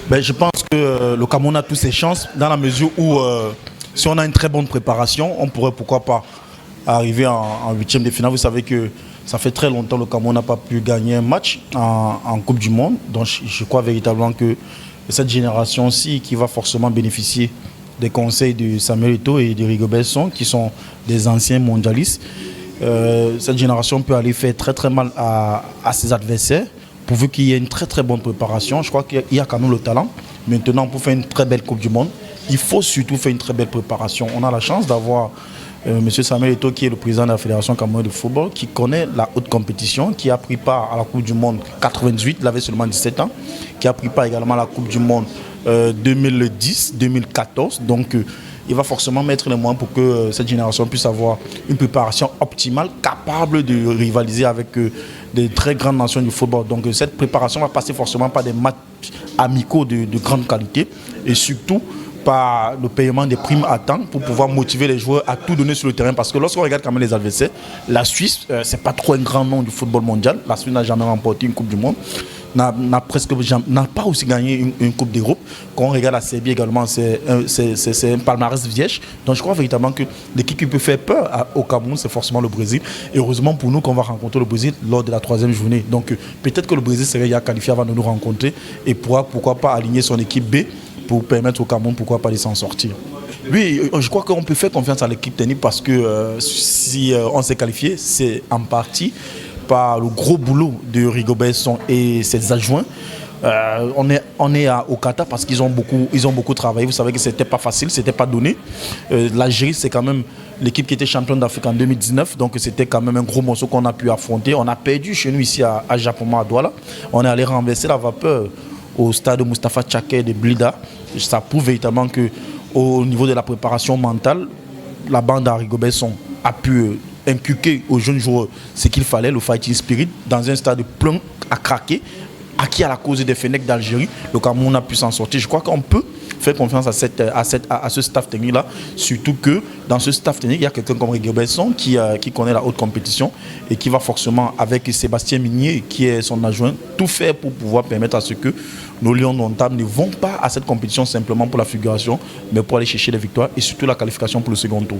Ben, je pense que le Cameroun a toutes ses chances dans la mesure où si on a une très bonne préparation, on pourrait pourquoi pas arriver en huitième de finale. Vous savez que ça fait très longtemps que le Cameroun n'a pas pu gagner un match en Coupe du Monde. Donc je crois véritablement que cette génération-ci qui va forcément bénéficier des conseils de Samuel Eto'o et de Rigobert Song, qui sont des anciens mondialistes, cette génération peut aller faire très très mal à ses adversaires, pourvu qu'il y ait une très très bonne préparation. Je crois qu'il y a quand même le talent. Maintenant, pour faire une très belle Coupe du Monde, il faut surtout faire une très belle préparation. On a la chance d'avoir M. Samuel Eto'o, qui est le président de la Fédération camerounaise de football, qui connaît la haute compétition, qui a pris part à la Coupe du Monde 98, il avait seulement 17 ans, qui a pris part également à la Coupe du Monde 2010, 2014. Donc, il va forcément mettre les moyens pour que cette génération puisse avoir une préparation optimale, capable de rivaliser avec des très grandes nations du football. Donc cette préparation va passer forcément par des matchs amicaux de grande qualité et surtout par le paiement des primes à temps pour pouvoir motiver les joueurs à tout donner sur le terrain. Parce que lorsqu'on regarde quand même les adversaires, la Suisse, c'est pas trop un grand nom du football mondial. La Suisse n'a jamais remporté une Coupe du Monde. N'a pas aussi gagné une Coupe d'Europe. Quand on regarde la Serbie également, c'est un palmarès vierge. Donc je crois véritablement que l'équipe qui peut faire peur au Cameroun, c'est forcément le Brésil. Et heureusement pour nous qu'on va rencontrer le Brésil lors de la 3e journée. Donc peut-être que le Brésil serait déjà qualifié avant de nous rencontrer et pourra pourquoi pas aligner son équipe B pour permettre au Cameroun pourquoi pas de s'en sortir. Oui, je crois qu'on peut faire confiance à l'équipe technique parce que si on s'est qualifié, c'est en partie par le gros boulot de Rigobert Song et ses adjoints. On est au Qatar parce qu'ils ont beaucoup travaillé. Vous savez que c'était pas facile, c'était pas donné. L'Algérie, c'est quand même l'équipe qui était championne d'Afrique en 2019, donc c'était quand même un gros morceau qu'on a pu affronter. On a perdu chez nous ici à Japoma, à Douala. On est allé renverser la vapeur au stade Moustapha Tchaké de Blida. Ça prouve véritablement que au niveau de la préparation mentale, la bande à Rigobert Song a pu inculquer aux jeunes joueurs ce qu'il fallait, le fighting spirit, dans un stade plein à craquer, acquis à la cause des Fennecs d'Algérie. Le Cameroun a pu s'en sortir. Je crois qu'on peut faire confiance à ce staff technique-là, surtout que dans ce staff technique, il y a quelqu'un comme Rigobert Song qui connaît la haute compétition et qui va forcément, avec Sébastien Migné, qui est son adjoint, tout faire pour pouvoir permettre à ce que nos Lions d'Ontam ne vont pas à cette compétition simplement pour la figuration, mais pour aller chercher les victoires et surtout la qualification pour le second tour.